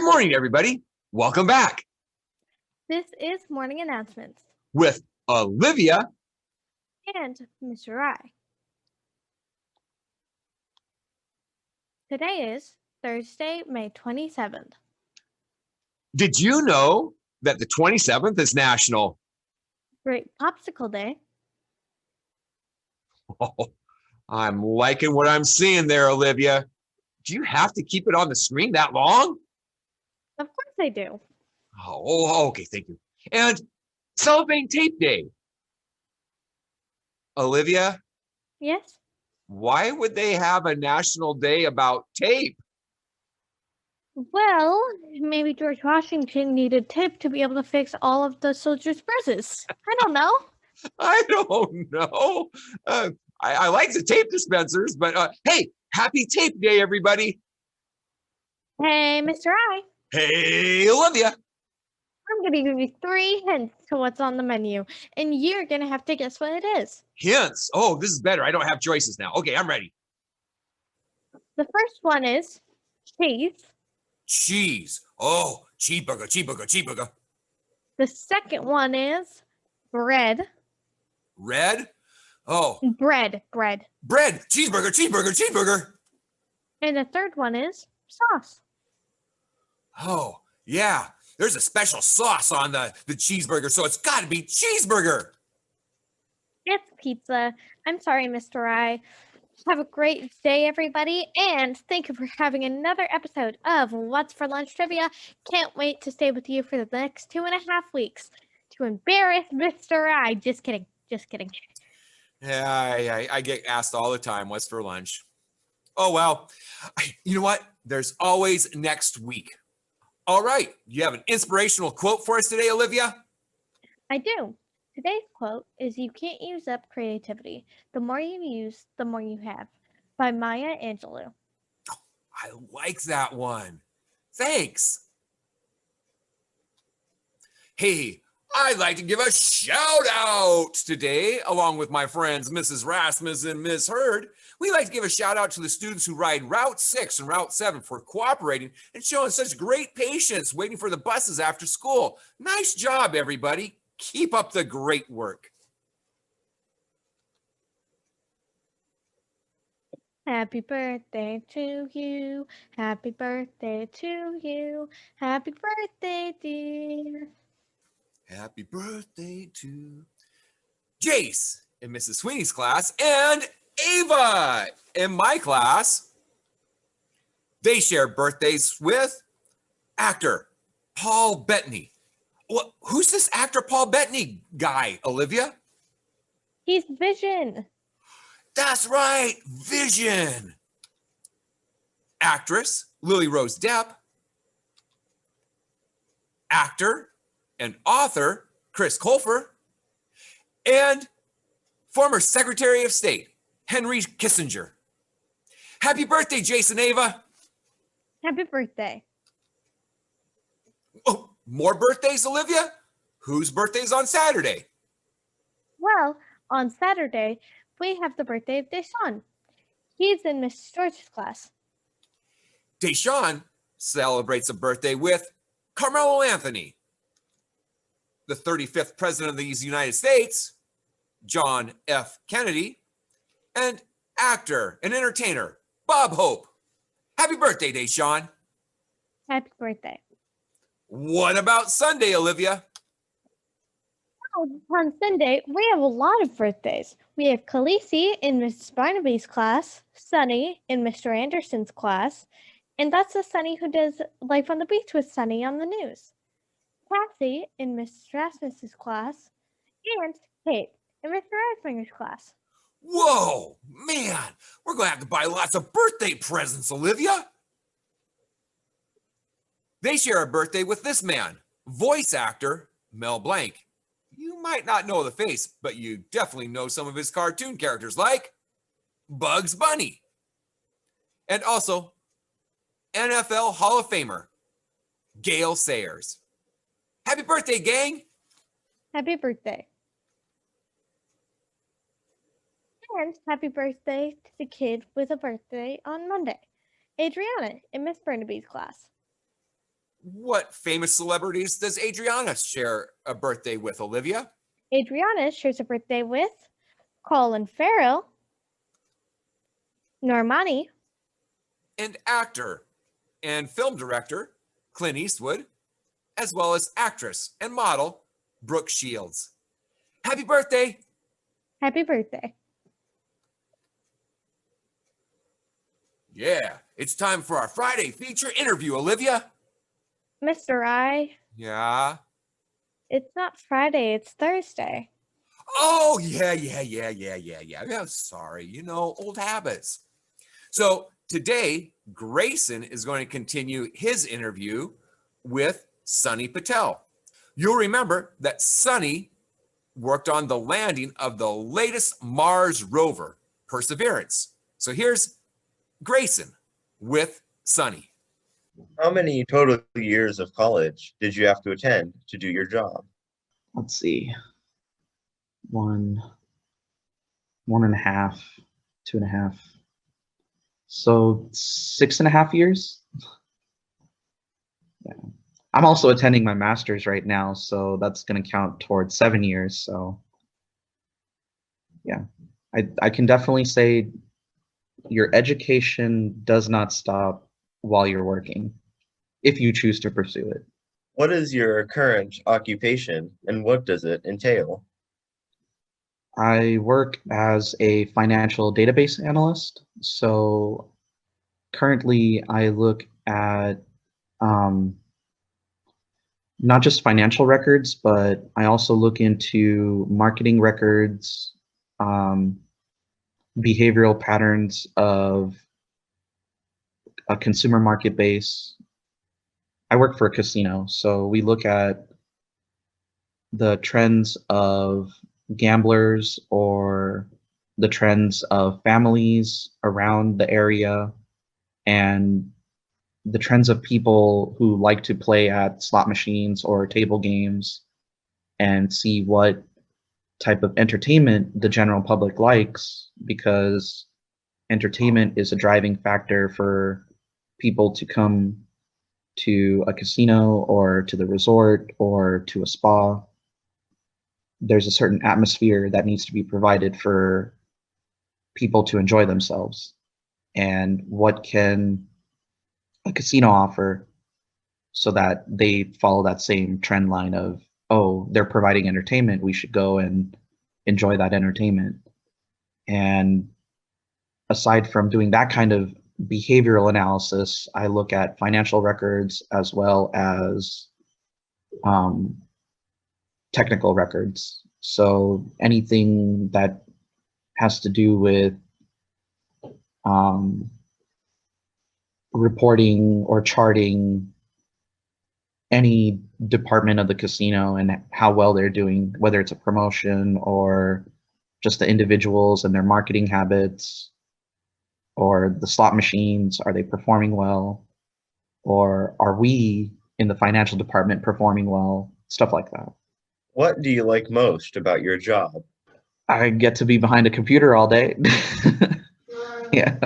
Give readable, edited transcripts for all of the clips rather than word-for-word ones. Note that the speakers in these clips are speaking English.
morning, everybody. Welcome back This is Morning Announcements with Olivia and Mr. I. Today is Thursday, May 27th. Did you know that the 27th is National? Great Popsicle Day. Oh, I'm liking what I'm seeing there, Olivia. Do you have to keep it on the screen that long? Of course I do. Oh, okay, thank you. And Celebrating Tape Day. Olivia, Yes? why would they have a national day about tape? Well, maybe George Washington needed tape to be able to fix all of the soldiers' bruises. I don't know. I don't know. I like the tape dispensers, but hey, happy tape day, everybody. Hey, Mr. I. Hey, Olivia. I'm going to give you 3 hints to what's on the menu, and you're going to have to guess what it is. Hints. Oh, this is better. I don't have choices now. Okay, I'm ready. The first one is cheese. Cheese. Oh, cheeseburger, cheeseburger, cheeseburger. The second one is bread. Red. Oh, Bread. bread. Cheeseburger, cheeseburger, cheeseburger. And the third one is sauce. Oh, yeah. There's a special sauce on the cheeseburger, so it's got to be cheeseburger. It's pizza. I'm sorry, Mr. I. Have a great day, everybody, and thank you for having another episode of What's for Lunch Trivia. Can't wait to stay with you for the next 2.5 weeks to embarrass Mr. I. Just kidding. Yeah, I get asked all the time, what's for lunch? Oh, well, you know what? There's always next week. All right, you have an inspirational quote for us today, Olivia? I do. Today's quote is "You can't use up creativity. The more you use, the more you have," by Maya Angelou. I like that one. Thanks. Hey, I'd like to give a shout out today, along with my friends Mrs. Rasmus and Ms. Hurd. We'd like to give a shout out to the students who ride Route 6 and Route 7 for cooperating and showing such great patience waiting for the buses after school. Nice job, everybody. Keep up the great work. Happy birthday to you. Happy birthday to you. Happy birthday, dear. Happy birthday to Jace in Mrs. Sweeney's class and Ava in my class. They share birthdays with actor Paul Bettany. Well, who's this actor Paul Bettany guy, Olivia? He's Vision. That's right, Vision. Actress Lily Rose Depp. Actor and author Chris Colfer. And former Secretary of State Henry Kissinger. Happy birthday, Jason Ava. Happy birthday. Oh, more birthdays, Olivia? Whose birthday's on Saturday? Well, on Saturday, we have the birthday of Deshaun. He's in Miss George's class. Deshaun celebrates a birthday with Carmelo Anthony, the 35th president of the United States, John F. Kennedy, and actor and entertainer Bob Hope. Happy birthday, Deshaun. Happy birthday. What about Sunday, Olivia? Oh, on Sunday, we have a lot of birthdays. We have Khaleesi in Mrs. Barnaby's class, Sonny in Mr. Anderson's class, and that's the Sonny who does Life on the Beach with Sonny on the news. Cassie in Mrs. Rasmus's class, and Kate in Mr. Eisminger's class. Whoa, man, we're going to have to buy lots of birthday presents, Olivia. They share a birthday with this man, voice actor Mel Blanc. You might not know the face, but you definitely know some of his cartoon characters like Bugs Bunny. And also NFL Hall of Famer Gale Sayers. Happy birthday, gang. Happy birthday. And happy birthday to the kid with a birthday on Monday, Adriana in Miss Burnaby's class. What famous celebrities does Adriana share a birthday with, Olivia? Adriana shares a birthday with Colin Farrell, Normani, And actor and film director Clint Eastwood, as well as actress and model Brooke Shields. Happy birthday! happy birthday. Yeah, it's time for our Friday feature interview, Olivia. Mr. I, Yeah. it's not Friday, it's Thursday. Oh, yeah. I'm sorry, old habits. So today, Grayson is going to continue his interview with Sonny Patel. You'll remember that Sonny worked on the landing of the latest Mars rover, Perseverance. So here's Grayson with Sonny. How many total years of college did you have to attend to do your job? Let's see. 1.5, 2.5. So 6.5 years. Yeah. I'm also attending my master's right now, so that's going to count towards 7 years. So yeah, I can definitely say your education does not stop while you're working, if you choose to pursue it. What is your current occupation and what does it entail? I work as a financial database analyst. So currently I look at not just financial records, but I also look into marketing records, behavioral patterns of a consumer market base. I work for a casino, so we look at the trends of gamblers or the trends of families around the area and the trends of people who like to play at slot machines or table games and see what type of entertainment the general public likes, because entertainment is a driving factor for people to come to a casino or to the resort or to a spa. There's a certain atmosphere that needs to be provided for people to enjoy themselves. And what can a casino offer so that they follow that same trend line of, oh, they're providing entertainment, we should go and enjoy that entertainment. And aside from doing that kind of behavioral analysis, I look at financial records as well as technical records. So anything that has to do with reporting or charting any department of the casino and how well they're doing, whether it's a promotion or just the individuals and their marketing habits, or the slot machines, are they performing well? Or are we in the financial department performing well? Stuff like that. What do you like most about your job? I get to be behind a computer all day. Yeah.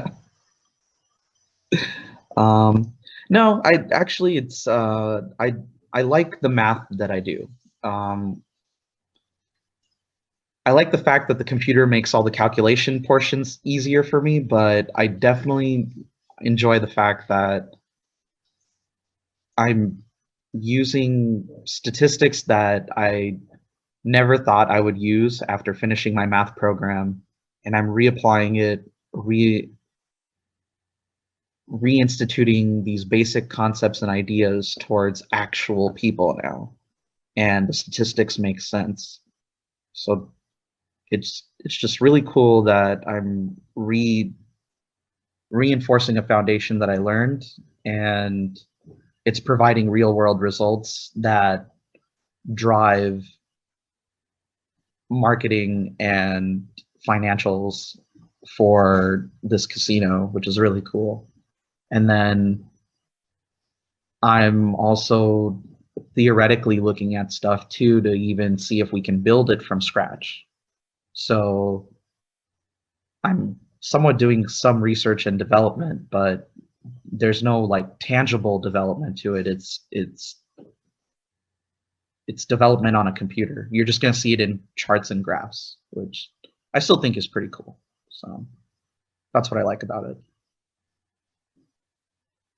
No, I actually, I like the math that I do. I like the fact that the computer makes all the calculation portions easier for me, but I definitely enjoy the fact that I'm using statistics that I never thought I would use after finishing my math program, and I'm reapplying it, reinstituting these basic concepts and ideas towards actual people now, and the statistics make sense. So it's just really cool that I'm reinforcing a foundation that I learned, and it's providing real world results that drive marketing and financials for this casino, which is really cool. And then I'm also theoretically looking at stuff too to even see if we can build it from scratch. So I'm somewhat doing some research and development, but there's no like tangible development to it. It's development on a computer. You're just going to see it in charts and graphs, which I still think is pretty cool. So that's what I like about it.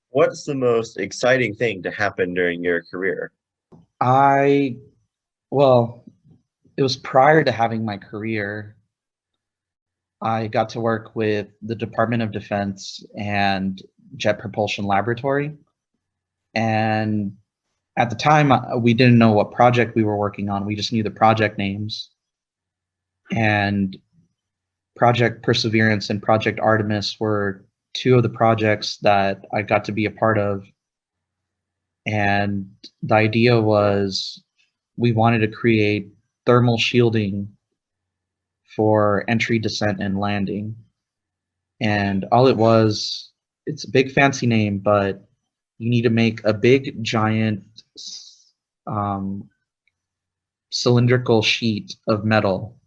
What's the most exciting thing to happen during your career? Well, it was prior to having my career. I got to work with the Department of Defense and Jet Propulsion Laboratory. And at the time, we didn't know what project we were working on. We just knew the project names. And Project Perseverance and Project Artemis were two of the projects that I got to be a part of. And the idea was we wanted to create thermal shielding for entry, descent, and landing. And all it was, it's a big fancy name, but you need to make a big giant cylindrical sheet of metal.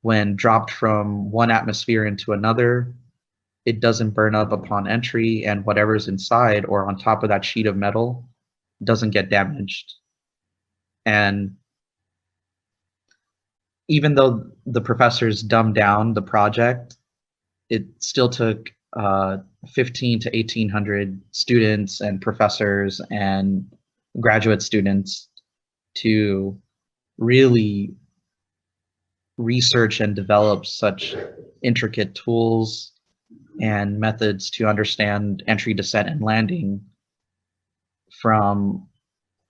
When dropped from one atmosphere into another, it doesn't burn up upon entry, and whatever's inside or on top of that sheet of metal doesn't get damaged. And even though the professors dumbed down the project, it still took 15 to 1,800 students and professors and graduate students to really research and develop such intricate tools and methods to understand entry, descent, and landing from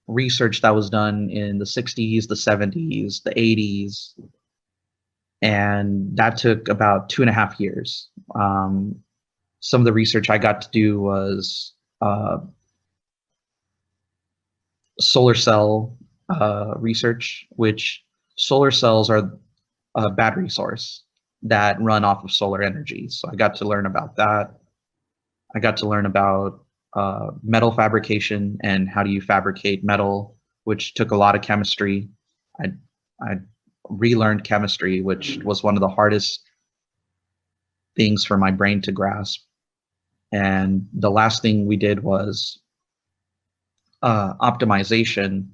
research that was done in the 60s, the 70s, the 80s. And that took about 2.5 years. Some of the research I got to do was solar cell research, which solar cells are a battery source that run off of solar energy. So I got to learn about that. I got to learn about metal fabrication and how do you fabricate metal, which took a lot of chemistry. I relearned chemistry, which was one of the hardest things for my brain to grasp. And the last thing we did was optimization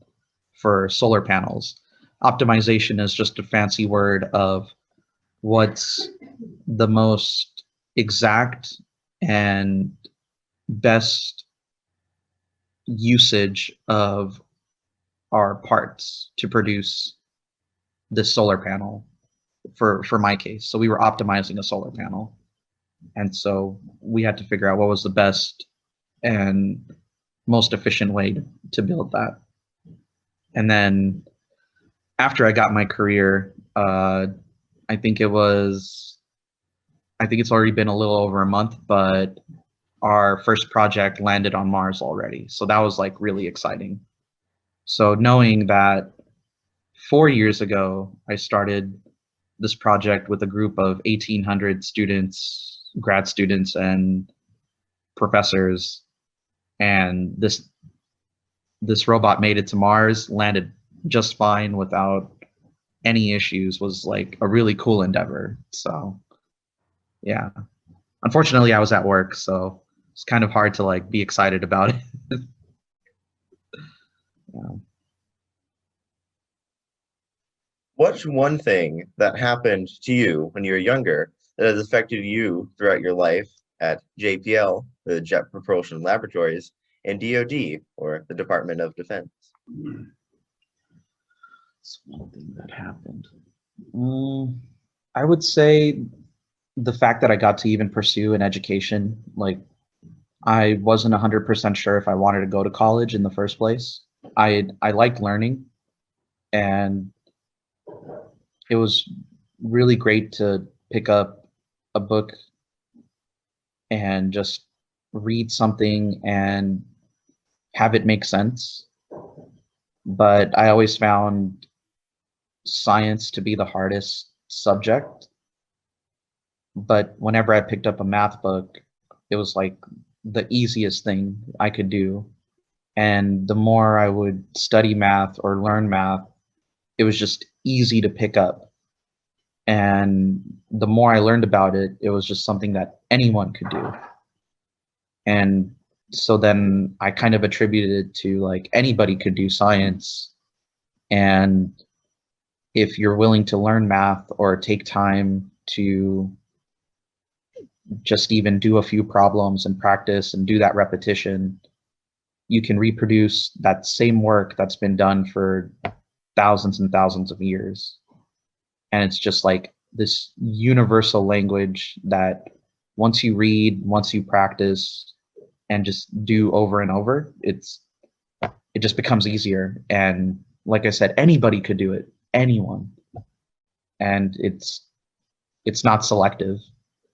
for solar panels. Optimization is just a fancy word of what's the most exact and best usage of our parts to produce this solar panel for my case. So we were optimizing a solar panel. And so we had to figure out what was the best and most efficient way to build that. And then after I got my career, I think it's already been a little over a month, but our first project landed on Mars already. So that was like really exciting. So knowing that 4 years ago, I started this project with a group of 1,800 students, grad students, and professors, and this robot made it to Mars, landed just fine without any issues, was like a really cool endeavor. So yeah, unfortunately I was at work, so it's kind of hard to like be excited about it. Yeah. What's one thing that happened to you when you were younger that has affected you throughout your life at JPL, the Jet Propulsion Laboratories, and DoD, or the Department of Defense? It's one thing that happened. I would say the fact that I got to even pursue an education. Like, I wasn't 100% sure if I wanted to go to college in the first place. I liked learning, and it was really great to pick up a book and just read something and have it make sense. But I always found science to be the hardest subject. But whenever I picked up a math book, it was like the easiest thing I could do. And the more I would study math or learn math, it was just easy to pick up. And the more I learned about it, it was just something that anyone could do. And so then I kind of attributed it to like anybody could do science. And if you're willing to learn math or take time to just even do a few problems and practice and do that repetition, you can reproduce that same work that's been done for thousands and thousands of years. And it's just like this universal language that once you read, once you practice and just do over and over, it just becomes easier. And like I said, anybody could do it, anyone. And it's not selective.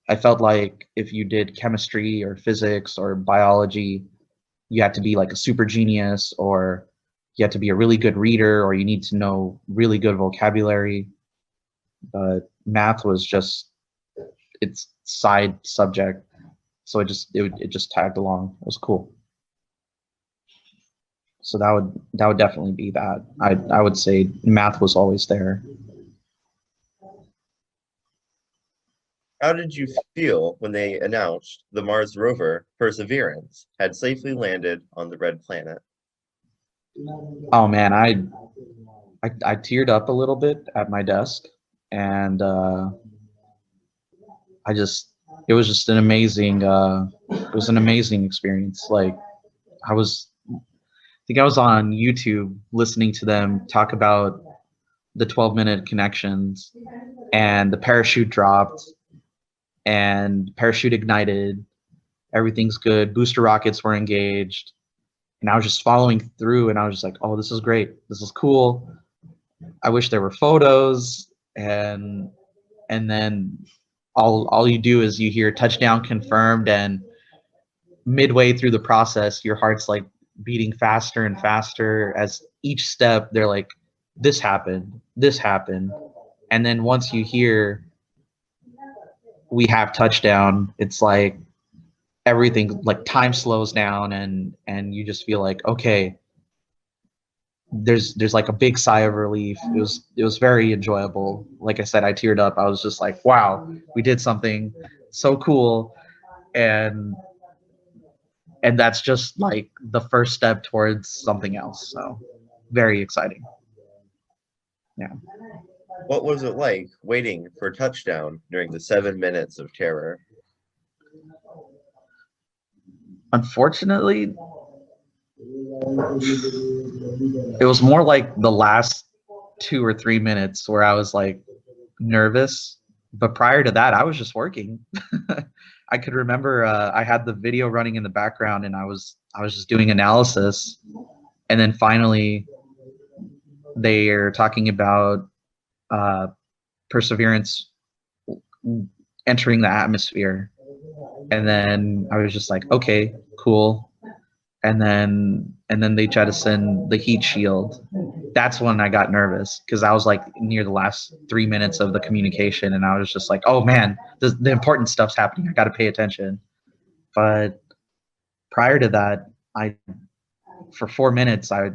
I felt like if you did chemistry or physics or biology, you had to be like a super genius, or you had to be a really good reader, or you need to know really good vocabulary. But math was just its side subject, so it just tagged along. It was cool. So that would definitely be that. I would say math was always there. How did you feel when they announced the Mars rover Perseverance had safely landed on the red planet? Oh man, I teared up a little bit at my desk, and it was just an amazing experience. Like I think I was on YouTube listening to them talk about the 12-minute connections, and the parachute dropped and parachute ignited, everything's good, booster rockets were engaged, and I was just following through, and I was just like, oh, this is great, this is cool. I wish there were photos. And then all you do is you hear touchdown confirmed, and midway through the process your heart's like beating faster and faster as each step they're like, this happened, and then once you hear we have touchdown, it's like everything, like time slows down, and you just feel like, okay, there's like a big sigh of relief. It was very enjoyable. Like I said, I teared up. I was just like, wow, we did something so cool. And that's just like the first step towards something else. So very exciting. Yeah. What was it like waiting for touchdown during the 7 minutes of terror? Unfortunately, it was more like the last 2 or 3 minutes where I was like nervous, but prior to that I was just working. I could remember I had the video running in the background, and I was just doing analysis, and then finally they are talking about Perseverance entering the atmosphere, and then I was just like, okay, cool. And then they jettison the heat shield. That's when I got nervous, because I was like near the last 3 minutes of the communication, and I was just like, oh man, the important stuff's happening, I got to pay attention. But prior to that, for 4 minutes I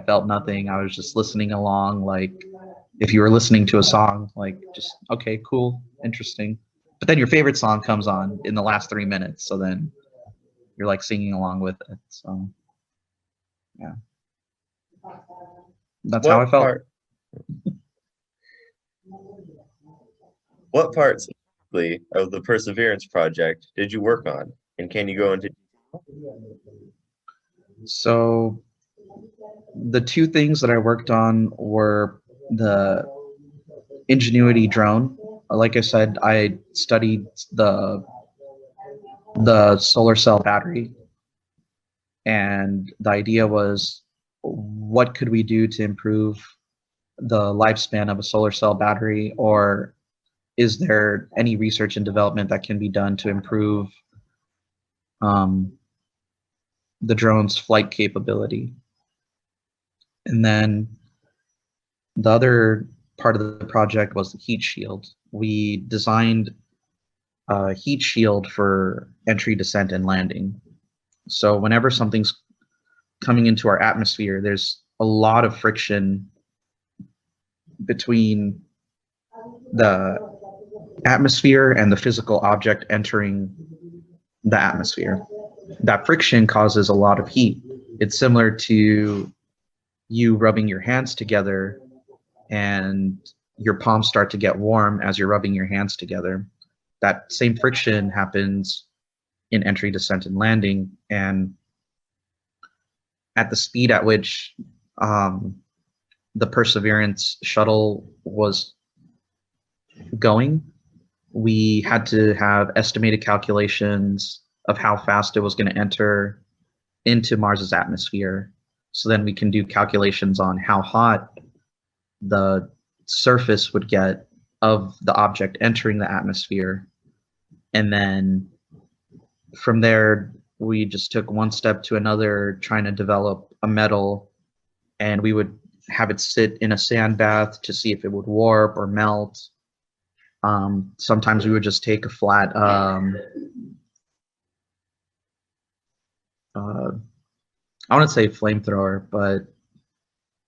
felt nothing. I was just listening along, like if you were listening to a song, like just, okay, cool, interesting. But then your favorite song comes on in the last 3 minutes, so then you're like singing along with it. So yeah, that's how I felt. What parts specifically of the Perseverance project did you work on, and can you go into detail? So the two things that I worked on were the Ingenuity drone. Like I said, I studied the solar cell battery, and the idea was, what could we do to improve the lifespan of a solar cell battery, or is there any research and development that can be done to improve the drone's flight capability? And then the other part of the project was the heat shield. We designed a heat shield for entry, descent, and landing. So whenever something's coming into our atmosphere, there's a lot of friction between the atmosphere and the physical object entering the atmosphere. That friction causes a lot of heat. It's similar to you rubbing your hands together and your palms start to get warm as you're rubbing your hands together. That same friction happens in entry, descent, and landing. And at the speed at which the Perseverance shuttle was going, we had to have estimated calculations of how fast it was going to enter into Mars's atmosphere. So then we can do calculations on how hot the surface would get of the object entering the atmosphere. And then from there, we just took one step to another, trying to develop a metal, and we would have it sit in a sand bath to see if it would warp or melt. Sometimes we would just take a flat, I want to say flamethrower, but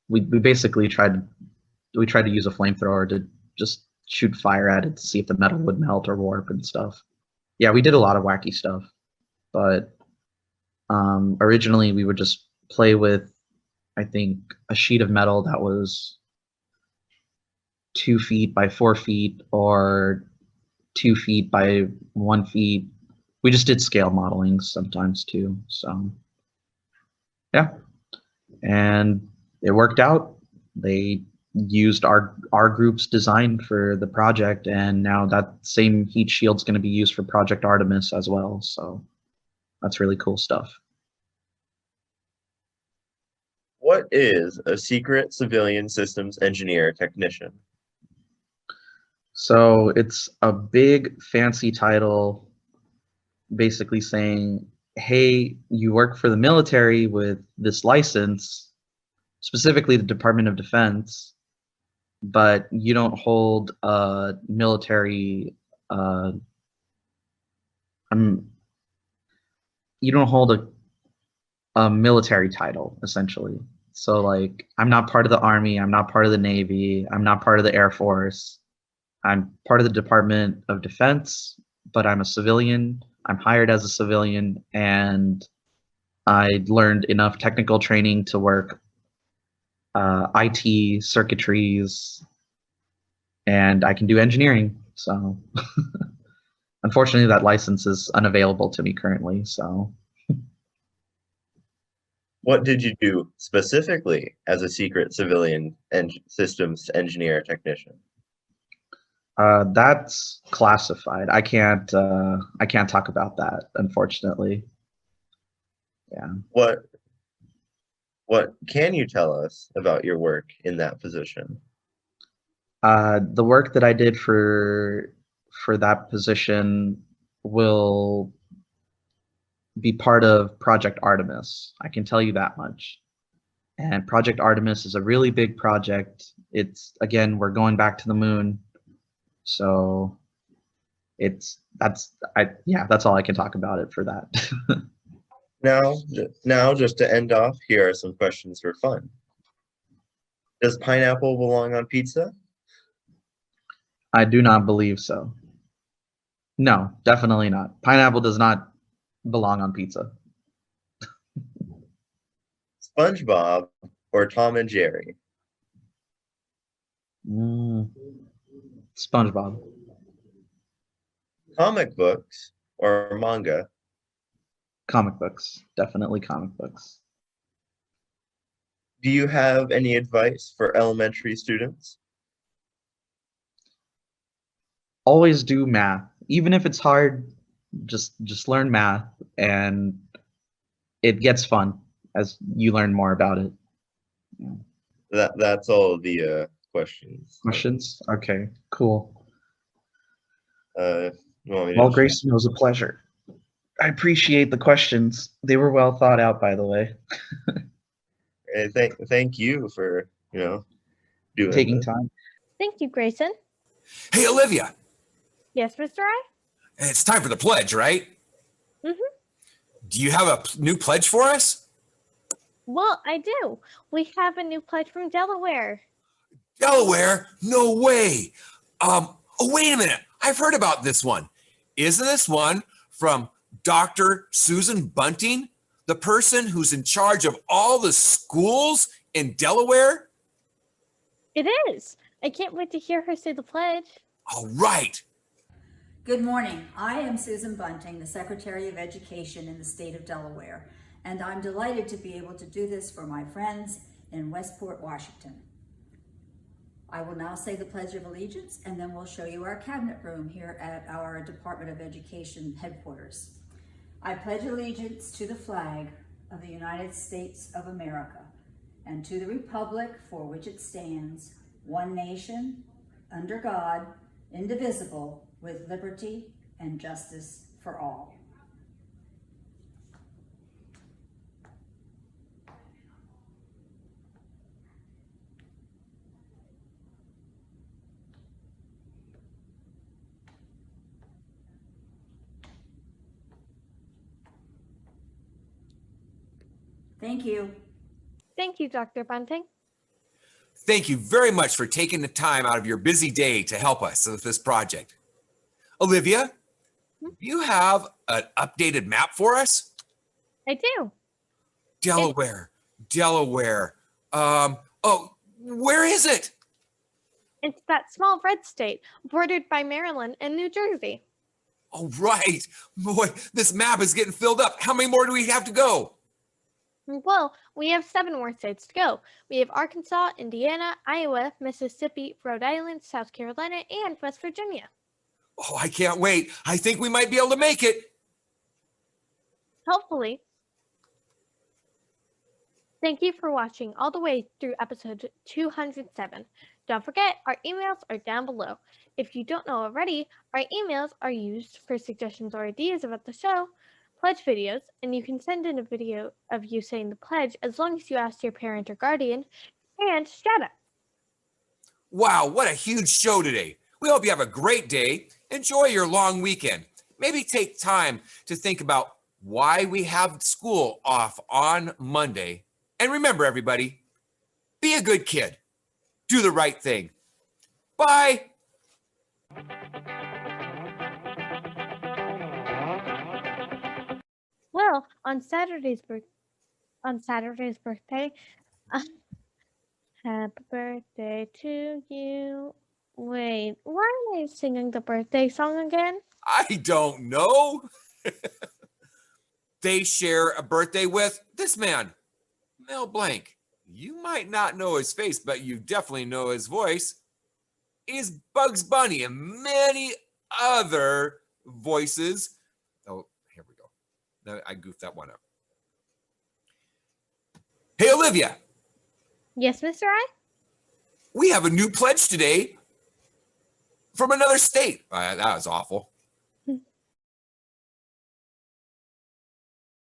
we basically tried to use a flamethrower to just shoot fire at it to see if the metal would melt or warp and stuff. Yeah, we did a lot of wacky stuff, but originally we would just play with, I think, a sheet of metal that was 2 feet by 4 feet or 2 feet by 1 feet. We just did scale modeling sometimes too. So yeah, and it worked out. They used our group's design for the project, and now that same heat shield's going to be used for Project Artemis as well. So that's really cool stuff. What is a secret civilian systems engineer technician? So it's a big fancy title basically saying, hey, you work for the military with this license, specifically the Department of Defense, but you don't hold a military, you don't hold a military title, essentially. So like, I'm not part of the Army, I'm not part of the Navy, I'm not part of the Air Force. I'm part of the Department of Defense, but I'm a civilian. I'm hired as a civilian, and I learned enough technical training to work IT, circuitries, and I can do engineering. So unfortunately, that license is unavailable to me currently. So What did you do specifically as a secret civilian systems engineer technician? that's classified. I can't talk about that, unfortunately. Yeah. What can you tell us about your work in that position? The work that I did for that position will be part of Project Artemis. I can tell you that much. And Project Artemis is a really big project. It's, again, we're going back to the moon. So that's all I can talk about it for that. Now, just to end off, here are some questions for fun. Does pineapple belong on pizza? I do not believe so. No, definitely not. Pineapple does not belong on pizza. SpongeBob or Tom and Jerry? SpongeBob. Comic books or manga? Comic books. Definitely comic books. Do you have any advice for elementary students? Always do math. Even if it's hard, just learn math, and it gets fun as you learn more about it. That's all the questions. Questions? Okay, cool. You want me to Well, just- Grayson, it was a pleasure. I appreciate the questions. They were well thought out, by the way. Thank you for doing Taking this. time. Thank you, Grayson. Hey, Olivia, Yes, Mr. I? it's time for the pledge, right? Mm-hmm. Do you have a new pledge for us? Well, I do. We have a new pledge from Delaware. Delaware? No way. Oh, wait a minute. I've heard about this one. Isn't this one from Dr. Susan Bunting, the person who's in charge of all the schools in Delaware? It is. I can't wait to hear her say the pledge. All right. Good morning. I am Susan Bunting, the Secretary of Education in the state of Delaware, and I'm delighted to be able to do this for my friends in Westport, Washington. I will now say the Pledge of Allegiance, and then we'll show you our cabinet room here at our Department of Education headquarters. I pledge allegiance to the flag of the United States of America and to the republic for which it stands, one nation, under God, indivisible, with liberty and justice for all. Thank you. Thank you, Dr. Bunting. Thank you very much for taking the time out of your busy day to help us with this project. Olivia, do you have an updated map for us? I do. Delaware. Oh, where is it? It's that small red state bordered by Maryland and New Jersey. Oh, right. Boy, this map is getting filled up. How many more do we have to go? Well, we have 7 more states to go. We have Arkansas, Indiana, Iowa, Mississippi, Rhode Island, South Carolina, and West Virginia. Oh, I can't wait. I think we might be able to make it. Hopefully. Thank you for watching all the way through episode 207. Don't forget, our emails are down below. If you don't know already, our emails are used for suggestions or ideas about the show, pledge videos, and you can send in a video of you saying the pledge as long as you ask your parent or guardian, and shout out. Wow, what a huge show today. We hope you have a great day. Enjoy your long weekend. Maybe take time to think about why we have school off on Monday. And remember, everybody, be a good kid. Do the right thing. Bye. Well, on Saturday's birthday, happy birthday to you. Wait, why am I singing the birthday song again? I don't know. They share a birthday with this man, Mel Blanc. You might not know his face, but you definitely know his voice. He's Bugs Bunny and many other voices. Oh, here we go. No, I goofed that one up. Hey, Olivia. Yes, Mr. I? We have a new pledge today from another state. That was awful.